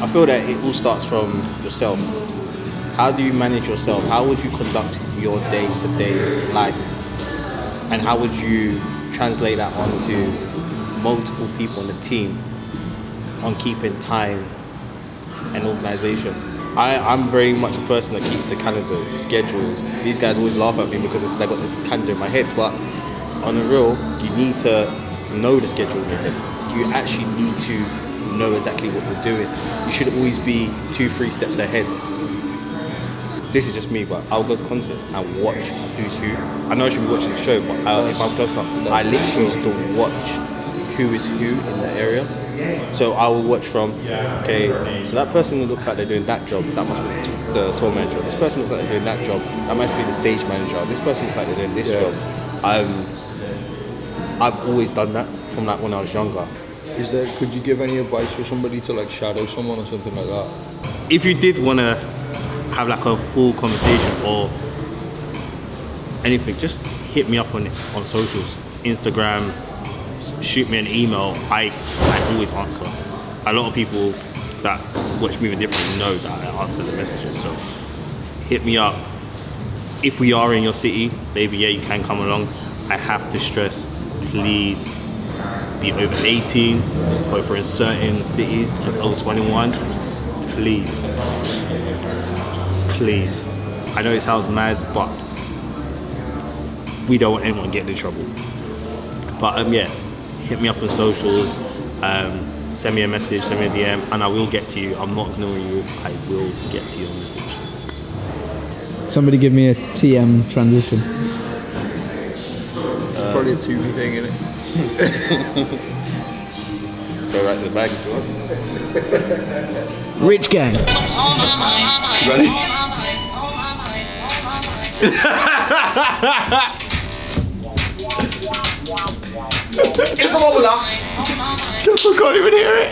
I feel that it all starts from yourself. How do you manage yourself? How would you conduct your day-to-day life? And how would you translate that onto multiple people on the team on keeping time and organisation? I'm very much a person that keeps the calendar, schedules. These guys always laugh at me because it's like I've got the calendar in my head, but on the real, you need to know the schedule in your head. You actually need to know exactly what you're doing. You should always be 2-3 steps ahead. This is just me, but I'll go to concert and watch who's who. I know I should be watching the show, but if I'm close up, I literally used to watch who is who in the area. So I will watch from, okay, so that person that looks like they're doing that job, that must be the tour manager. This person looks like they're doing that job, that must be the stage manager. This person looks like they're doing this job. I've always done that from like when I was younger. Could you give any advice for somebody to like shadow someone or something like that? If you did want to have like a full conversation or anything, just hit me up on socials, Instagram, shoot me an email. I always answer. A lot of people that watch me differently know that I answer the messages, so hit me up. If we are in your city, maybe yeah, you can come along. I have to stress, please be over 18, or if we're in certain cities, just over 21, please. Please. I know it sounds mad, but we don't want anyone getting in trouble. But yeah, hit me up on socials, send me a message, send me a DM, and I will get to you. I'm not ignoring you, I will get to your message. Somebody give me a TM transition. It's probably a 2B thing, isn't it? Let's go right to the bag if you want. Rich gang. Ready? It's a wobble up. I can't even hear it.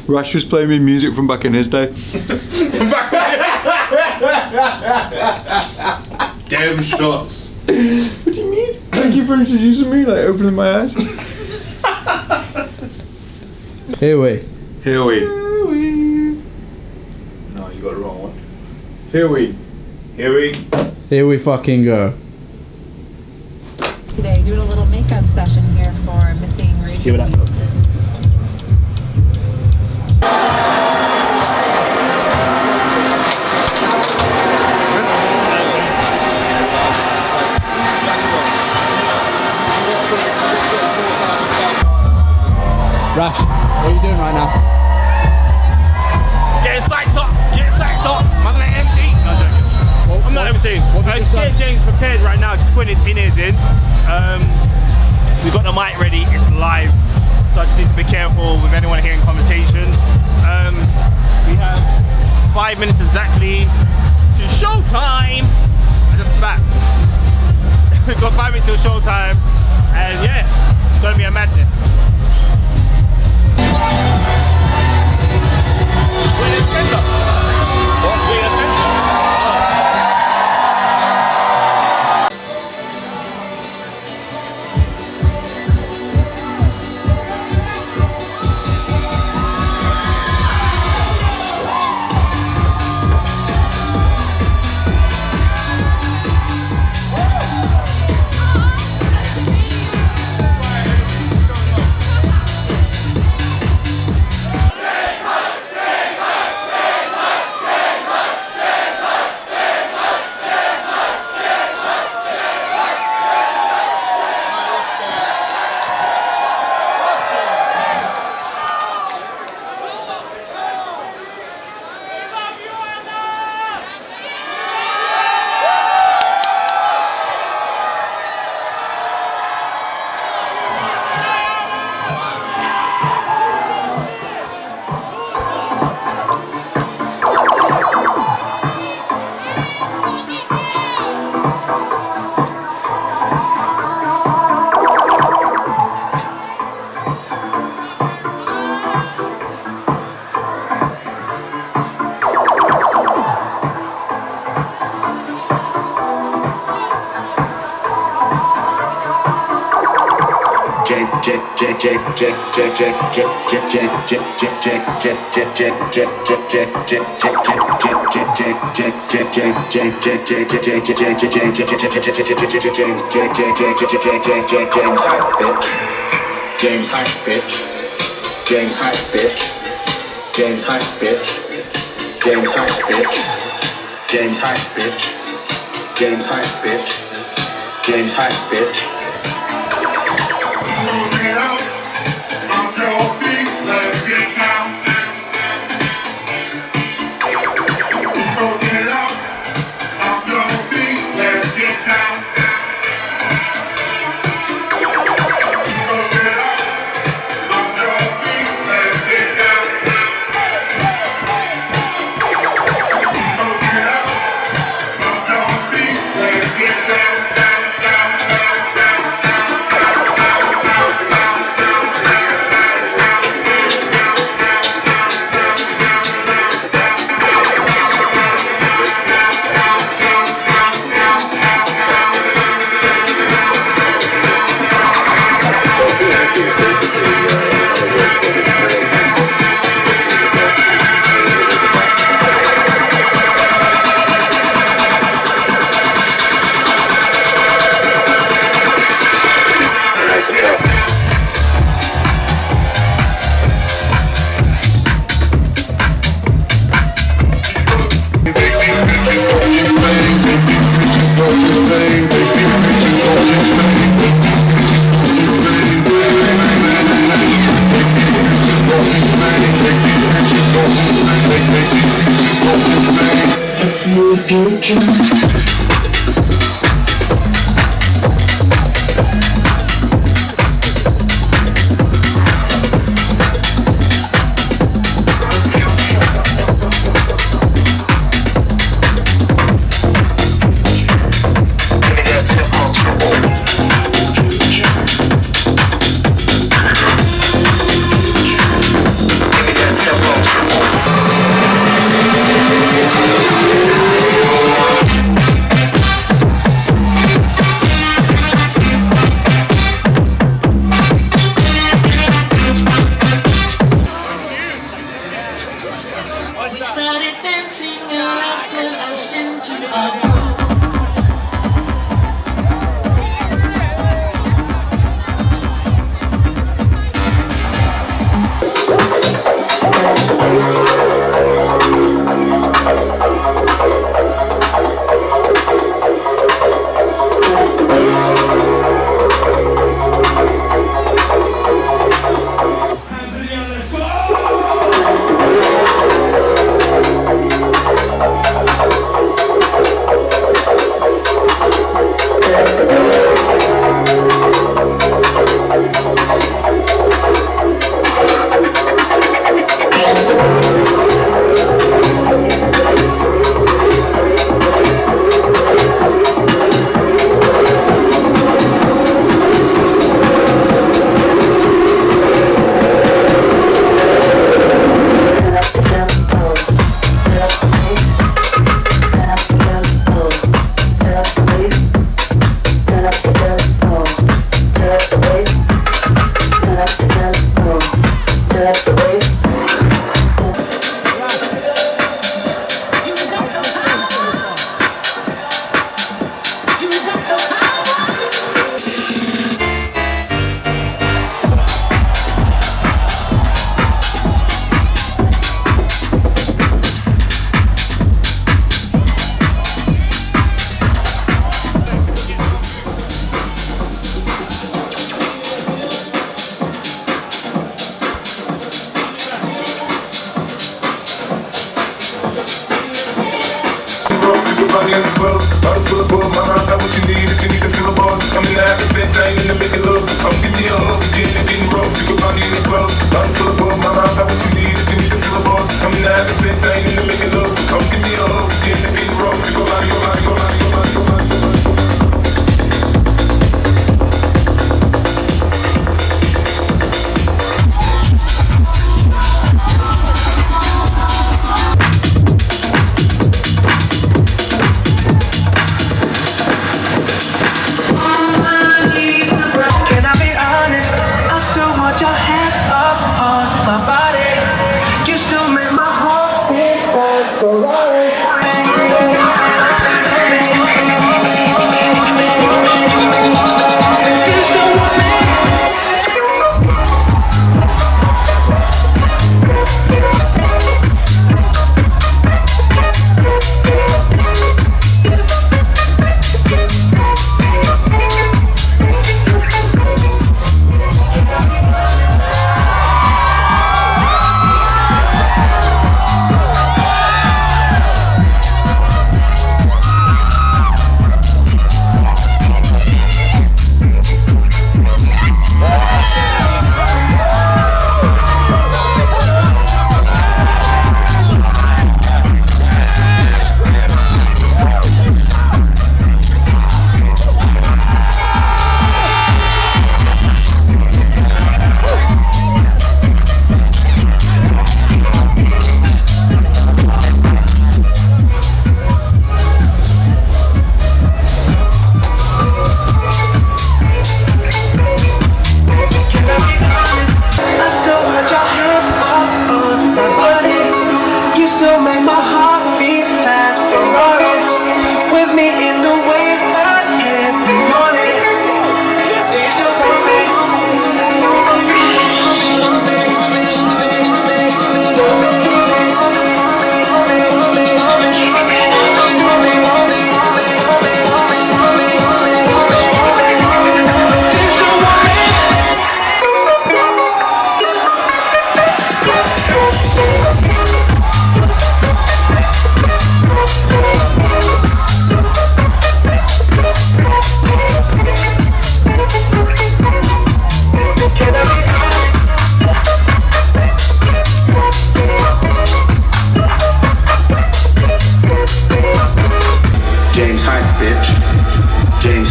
Rash was playing me music from back in his day. Damn shots. What do you mean? Thank you for introducing me, like opening my eyes. Here we. No, you got the wrong one. Here we fucking go. Today, doing a little makeup session here for missing Rachel. See what I know. Rash, what are you doing right now? Get psyched up! Am I gonna MC? No, I'm joking. I'm not MCing. Just get James prepared right now, just putting his in-ears in. We've got the mic ready, it's live. So I just need to be careful with anyone hearing conversation. We have 5 minutes exactly to showtime. I just spat. We've got 5 minutes till showtime. And yeah, it's gonna be a madness. We're in the center. We're in the center.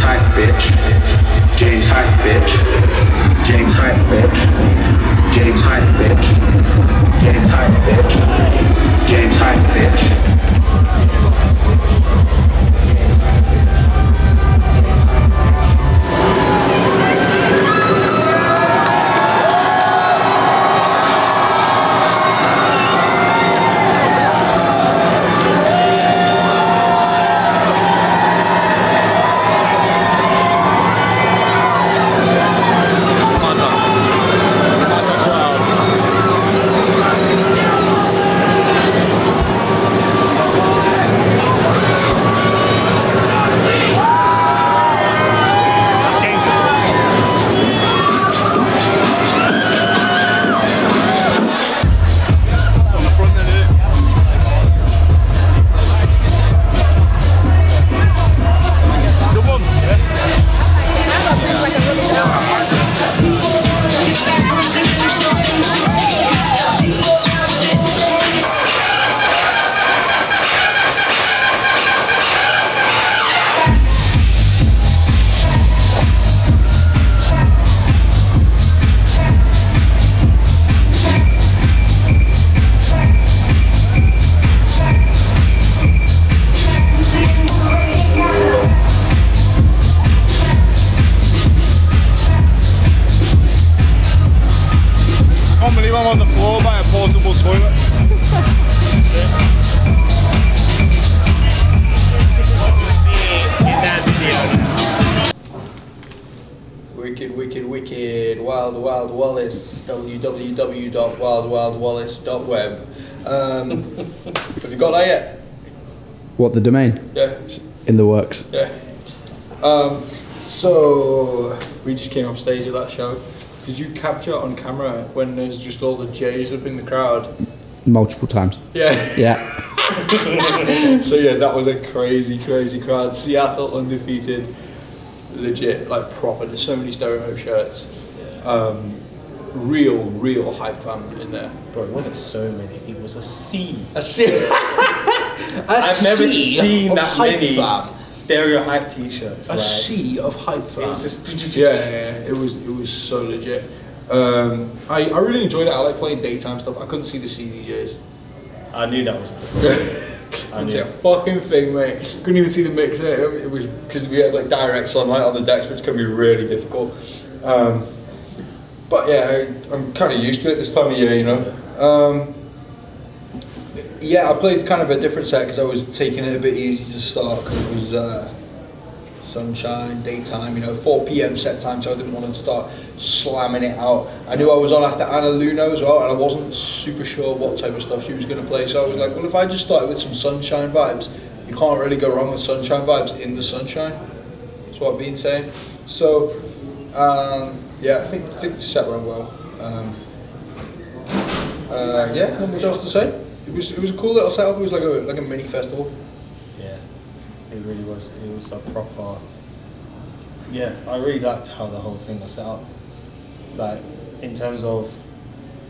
Hype bitch. James Hype bitch. James Hype bitch. James Hype bitch. James Hype bitch. James Hype bitch. On the floor by a portable toilet. Wicked, Wild Wallace, www.wildwildwallace.web. Have you got that yet? What, the domain? Yeah. In the works. Yeah. So we just came off stage at that show. Did you capture on camera when there's just all the J's up in the crowd? Multiple times. Yeah. Yeah. So yeah, that was a crazy crowd. Seattle undefeated, legit, like proper. There's so many stereotype shirts. Real hype fan in there. Bro, it wasn't so many. It was a sea. I've never seen that many fam. stereo hype t-shirts. A sea of hype fam. It was just It was so legit. I really enjoyed it. I like playing daytime stuff. I couldn't see the CDJs. I knew that was. I couldn't see a fucking thing, mate. Couldn't even see the mixer. It was because we had like direct sunlight on the decks, which can be really difficult. But yeah, I'm kind of used to it this time of year, you know. Yeah, I played kind of a different set because I was taking it a bit easy to start because it was sunshine, daytime, you know, 4 p.m. set time, so I didn't want to start slamming it out. I knew I was on after Anna Luno as well, and I wasn't super sure what type of stuff she was going to play, so I was like, well, if I just started with some sunshine vibes, you can't really go wrong with sunshine vibes in the sunshine. That's what I've been saying. So, yeah, I think the set went well. Yeah, not much else to say. It was a cool little setup. It was like a mini festival. Yeah, it really was. It was a proper. Yeah, I really liked how the whole thing was set up. Like in terms of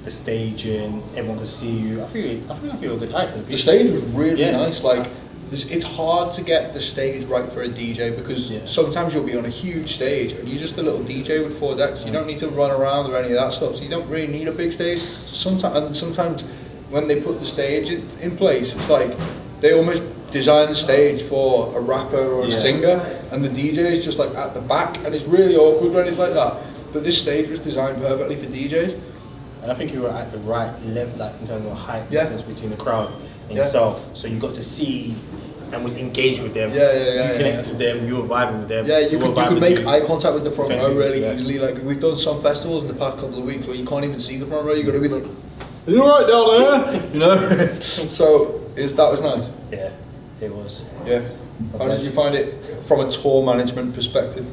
the staging, everyone could see you. I feel like you were a good height. The stage was really nice. Like it's hard to get the stage right for a DJ because sometimes you'll be on a huge stage and you're just a little DJ with 4 decks. You don't need to run around or any of that stuff. So you don't really need a big stage. Sometimes when they put the stage in place, it's like they almost design the stage for a rapper or a singer, and the DJ is just like at the back, and it's really awkward when it's like that. But this stage was designed perfectly for DJs. And I think you were at the right level, like in terms of height distance between the crowd and yourself. So you got to see and was engaged with them. You connected with them. You were vibing with them. Yeah, you could make eye contact with the front row really easily. Like we've done some festivals in the past couple of weeks where you can't even see the front row. You got to be like, "Are you alright down there?" You know. So that was nice. Yeah, it was. Yeah. How did you find it from a tour management perspective?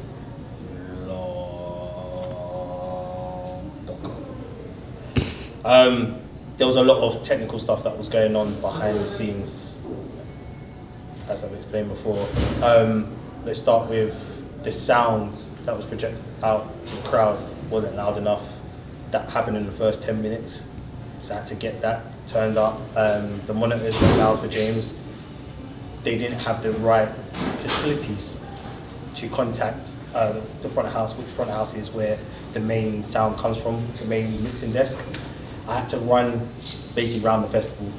There was a lot of technical stuff that was going on behind the scenes, as I've explained before. Let's start with the sound that was projected out to the crowd wasn't loud enough. That happened in the first 10 minutes, so I had to get that turned up. The monitors were loud for James. They didn't have the right facilities to contact the front of house, which front of house is where the main sound comes from, the main mixing desk. I had to run basically around the festival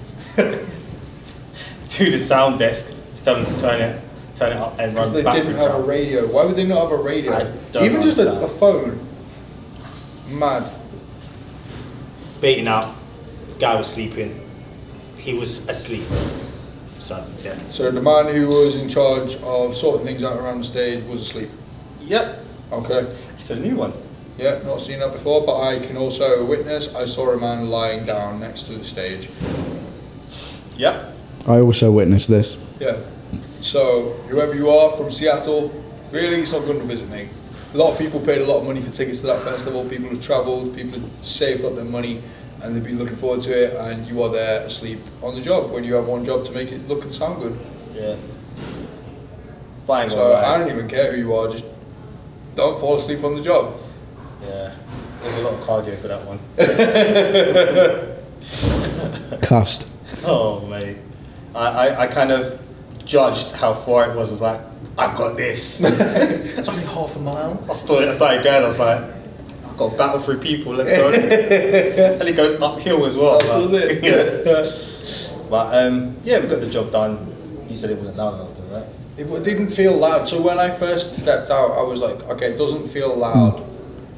to the sound desk to tell them to turn it up and run They back didn't through have a crowd. radio. Why would they not have a radio? I don't Even just a understand. phone. Mad. Baiting out, guy was sleeping, he was asleep. So, yeah. So the man who was in charge of sorting things out around the stage was asleep. Yep. Okay. It's a new one. Yeah, not seen that before, but I can also witness, I saw a man lying down next to the stage. Yep. I also witnessed this. Yeah. So, whoever you are from Seattle, really, it's not going to visit me. A lot of people paid a lot of money for tickets to that festival. People have travelled, people have saved up their money, and they've been looking forward to it, and you are there asleep on the job when you have one job to make it look and sound good. Yeah. Buying So, I don't even care who you are, just don't fall asleep on the job. Yeah. There's a lot of cardio for that one. Cussed. Oh, mate. I kind of judged how far it was. I was like, I've got this. It's only half a mile. I started going, I was like, I've got to battle through people, let's go. And it goes uphill as well. Does it? Yeah. But yeah, we got the job done. You said it wasn't loud enough, didn't it? It didn't feel loud. So when I first stepped out, I was like, okay, it doesn't feel loud.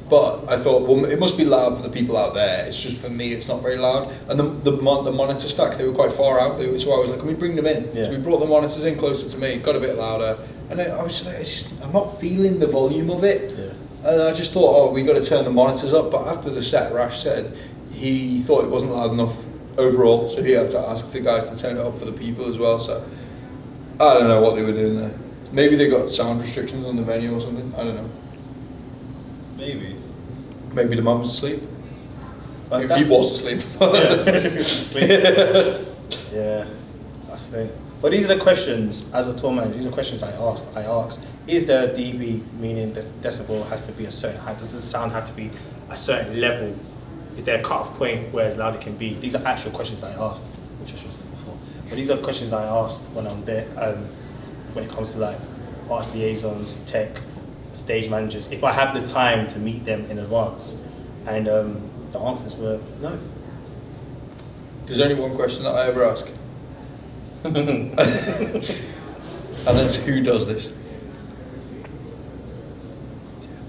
But I thought, well, it must be loud for the people out there. It's just for me, it's not very loud. And the monitor stacks, they were quite far out. So I was like, can we bring them in? Yeah. So we brought the monitors in closer to me, got a bit louder. And I was just like, I'm not feeling the volume of it. Yeah. And I just thought, oh, we got to turn the monitors up. But after the set, Rash said he thought it wasn't loud enough overall. So he had to ask the guys to turn it up for the people as well. So I don't know what they were doing there. Maybe they got sound restrictions on the venue or something. I don't know. Maybe the mum was asleep. He was asleep. Yeah, that's the thing. But these are the questions, as a tour manager, these are questions I asked. Is there a dB, meaning that decibel has to be a certain height? Does the sound have to be a certain level? Is there a cut-off point where as loud it can be? These are actual questions I asked, which I should have said before. But these are questions I asked when I'm there, when it comes to like artist liaisons, tech, stage managers, if I have the time to meet them in advance. And the answers were no. There's only one question that I ever ask. And that's who does this?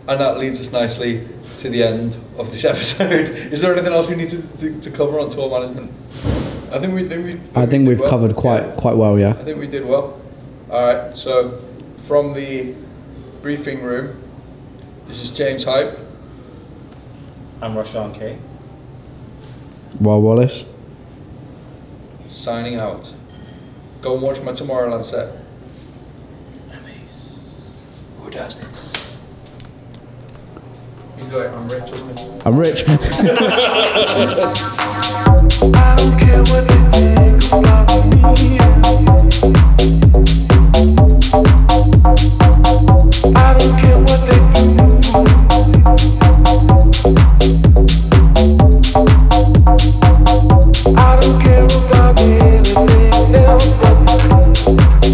And that leads us nicely to the end of this episode. Is there anything else we need to cover on tour management? I think we've well. Covered quite well, yeah. I think we did well. Alright, so from the briefing room, this is James Hype. I'm Roshan K. Wild Wallace. Signing out. Go and watch my Tomorrowland set. Who does this? He's like, I'm rich, isn't he? I'm rich. I don't care what they think about me.